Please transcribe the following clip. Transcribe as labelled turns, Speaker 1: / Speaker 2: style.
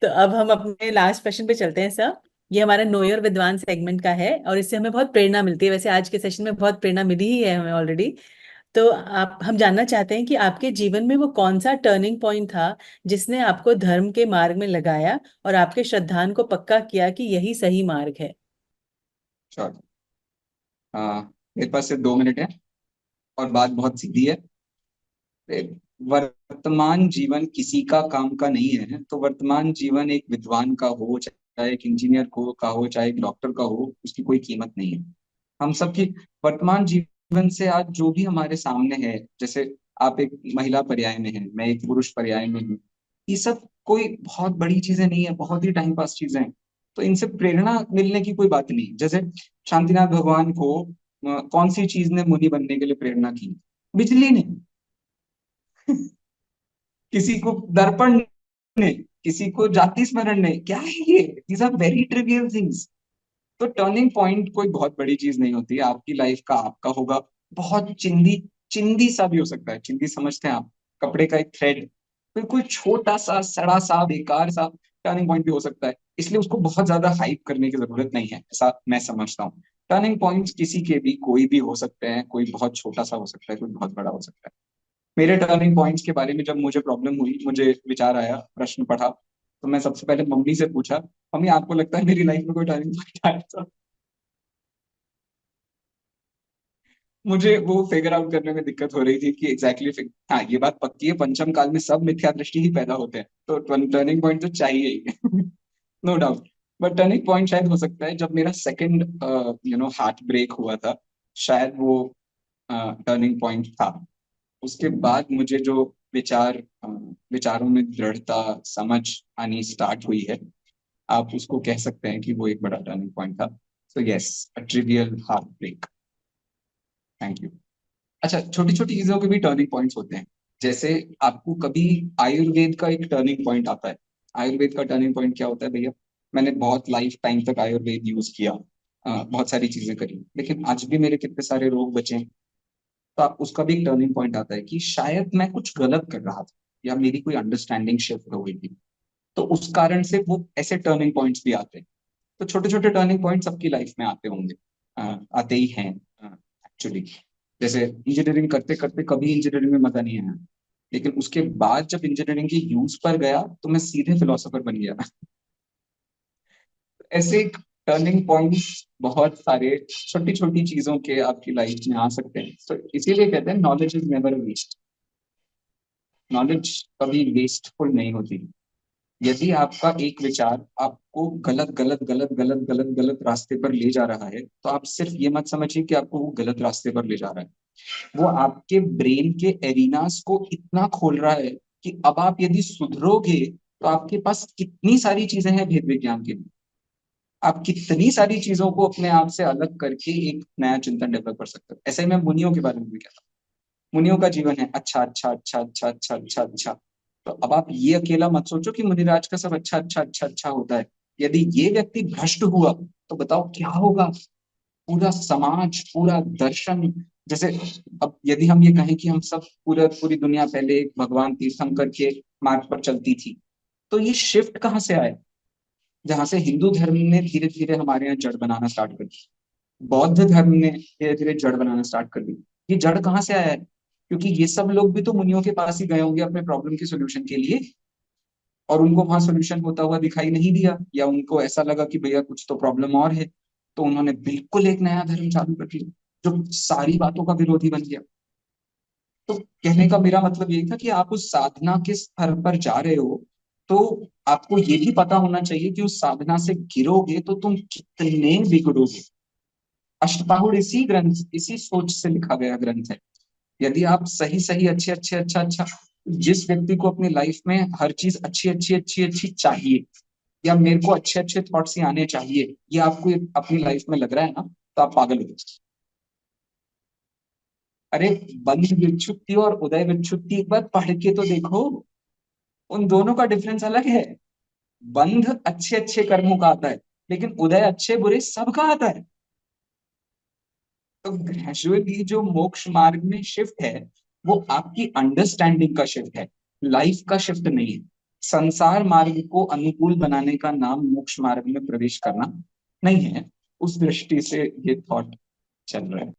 Speaker 1: तो अब हम अपने लास्ट क्वेश्चन पे चलते हैं सर। ये हमारा नो योर विद्वान सेगमेंट का है और इससे हमें बहुत प्रेरणा मिलती है। वैसे आज के सेशन में बहुत प्रेरणा मिली ही है हमें ऑलरेडी। तो आप हम जानना चाहते हैं कि आपके जीवन में वो कौन सा टर्निंग पॉइंट था जिसने आपको धर्म के मार्ग में लगाया और आपके श्रद्धान को पक्का किया कि यही सही मार्ग है।
Speaker 2: श्योर। मेरे पास सिर्फ 2 मिनट है और बात बहुत सीधी है। वर्तमान जीवन किसी का काम का नहीं है, तो वर्तमान जीवन एक विद्वान का हो, चाहे एक इंजीनियर को का हो, चाहे एक डॉक्टर का हो, उसकी कोई कीमत नहीं है। हम सबकी वर्तमान जीवन से आज जो भी हमारे सामने है, जैसे आप एक महिला पर्याय में हैं, मैं एक पुरुष पर्याय में हूँ, ये सब कोई बहुत बड़ी चीजें नहीं है, बहुत ही टाइम पास चीजें हैं। तो इनसे प्रेरणा मिलने की कोई बात नहीं। जैसे शांतिनाथ भगवान को कौन सी चीज ने मुनि बनने के लिए प्रेरणा की? बिजली ने। किसी को दर्पण ने, किसी को जाति स्मरण ने। क्या है ये? These are very trivial things. तो टर्निंग पॉइंट कोई बहुत बड़ी चीज नहीं होती है। आपकी लाइफ का आपका होगा, बहुत चिंदी चिंदी सा भी हो सकता है। चिंदी समझते हैं आप? कपड़े का एक थ्रेड। फिर कोई छोटा सा सड़ा सा बेकार सा टर्निंग पॉइंट भी हो सकता है। इसलिए उसको बहुत ज्यादा हाइप करने की जरूरत नहीं है, ऐसा मैं समझता हूँ। टर्निंग पॉइंट्स किसी के भी कोई भी हो सकते हैं। कोई बहुत छोटा सा हो सकता है, कोई बहुत बड़ा हो सकता है। मेरे टर्निंग पॉइंट्स के बारे में जब मुझे प्रॉब्लम हुई, मुझे विचार आया, प्रश्न पढ़ा, तो मैं सबसे पहले मम्मी से पूछा, मम्मी आपको लगता है मेरी लाइफ में कोई टर्निंग पॉइंट आया था? मुझे वो फिगर आउट करने में दिक्कत हो रही थी कि एग्जैक्टली हाँ, ये बात पक्की है, पंचम काल में सब मिथ्या दृष्टि ही पैदा होते हैं, तो टर्निंग पॉइंट तो चाहिए ही। No doubt. But turning point शायद हो सकता है जब मेरा सेकंड हार्ट ब्रेक हुआ था। शायद वो टर्निंग पॉइंट था। उसके बाद मुझे जो विचारों में दृढ़ता, समझ आनी स्टार्ट हुई है, आप उसको कह सकते हैं कि वो एक बड़ा टर्निंग पॉइंट था। So yes, a trivial heart break. Thank you. अच्छा, छोटी छोटी चीजों के भी टर्निंग पॉइंट्स होते हैं। जैसे आपको कभी आयुर्वेद का एक टर्निंग पॉइंट आता है। आयुर्वेद का टर्निंग पॉइंट क्या होता है भैया? मैंने बहुत लाइफ टाइम तक आयुर्वेद यूज किया, बहुत सारी चीजें करी, लेकिन आज भी मेरे कितने सारे रोग बचे हैं। तो आप उसका भी एक टर्निंग पॉइंट आता है कि शायद मैं कुछ गलत कर रहा था, या मेरी कोई अंडरस्टैंडिंग शिफ्ट हो गई थी। तो उस कारण से वो ऐसे टर्निंग पॉइंट्स भी आते हैं। तो छोटे छोटे टर्निंग पॉइंट सबकी लाइफ में आते होंगे, आते ही हैं एक्चुअली। जैसे इंजीनियरिंग करते करते कभी इंजीनियरिंग में मजा नहीं आया, लेकिन उसके बाद जब इंजीनियरिंग के यूज पर गया तो मैं सीधे फिलोसोफर बन गया। ऐसे टर्निंग पॉइंट्स बहुत सारे छोटी छोटी चीजों के आपकी लाइफ में आ सकते हैं। तो इसीलिए कहते हैं knowledge is never waste. Knowledge कभी वेस्टफुल नहीं होती। यदि आपका एक विचार आपको गलत गलत गलत गलत गलत गलत रास्ते पर ले जा रहा है, तो आप सिर्फ ये मत समझिए कि आपको वो गलत रास्ते पर ले जा रहा है। वो आपके ब्रेन के एरिनास को इतना खोल रहा है कि अब आप यदि सुधरोगे तो आपके पास कितनी सारी चीजें हैं भेद विज्ञान के लिए। आप कितनी सारी चीजों को अपने आप से अलग करके एक नया चिंतन डेवलप कर सकते हो। ऐसे ही मैं मुनियों के बारे में भी कहता हूँ। मुनियों का जीवन है अच्छा अच्छा अच्छा अच्छा अच्छा अच्छा अच्छा। तो अब आप ये अकेला मत सोचो कि मुनिराज का सब अच्छा अच्छा अच्छा अच्छा होता है। यदि ये व्यक्ति भ्रष्ट हुआ तो बताओ क्या होगा? पूरा समाज, पूरा दर्शन। जैसे अब यदि हम ये कहें कि हम सब पूरी दुनिया पहले एक भगवान तीर्थंकर के मार्ग पर चलती थी, तो ये शिफ्ट कहाँ से आया? जहां से हिंदू धर्म ने धीरे धीरे हमारे यहाँ जड़ बनाना स्टार्ट कर दी, बौद्ध धर्म ने धीरे धीरे जड़ बनाना स्टार्ट कर दी। ये जड़ कहाँ से आया है? क्योंकि ये सब लोग भी तो मुनियों के पास ही गए होंगे अपने प्रॉब्लम के सोल्यूशन के लिए, और उनको वहां सोल्यूशन होता हुआ दिखाई नहीं दिया, या उनको ऐसा लगा कि भैया कुछ तो प्रॉब्लम और है, तो उन्होंने बिल्कुल एक नया धर्म चालू कर दिया जो सारी बातों का विरोधी बन गया। तो कहने का मेरा मतलब ये था कि आप उस साधना के स्तर पर जा रहे हो, तो आपको ये भी पता होना चाहिए कि उस साधना से गिरोगे तो तुम कितने बिगड़ोगे। अष्टपाहुड़ इसी ग्रंथ, इसी सोच से लिखा गया ग्रंथ है। यदि आप सही सही अच्छे अच्छे अच्छा अच्छा, जिस व्यक्ति को अपनी लाइफ में हर चीज अच्छी अच्छी अच्छी अच्छी चाहिए, या मेरे को अच्छे अच्छे थॉट्स ही आने चाहिए, ये आपको अपनी लाइफ में लग रहा है ना, तो आप पागल हो गए। अरे, बंध विच्छुत्ति और उदय विच्छुत्ति एक बार पढ़ के तो देखो। उन दोनों का डिफरेंस अलग है। बंध अच्छे अच्छे कर्मों का आता है, लेकिन उदय अच्छे बुरे सबका आता है। तो ग्रेजुअली जो मोक्ष मार्ग में शिफ्ट है, वो आपकी अंडरस्टैंडिंग का शिफ्ट है, लाइफ का शिफ्ट नहीं है। संसार मार्ग को अनुकूल बनाने का नाम मोक्ष मार्ग में प्रवेश करना नहीं है। उस दृष्टि से ये थॉट चल रहा है।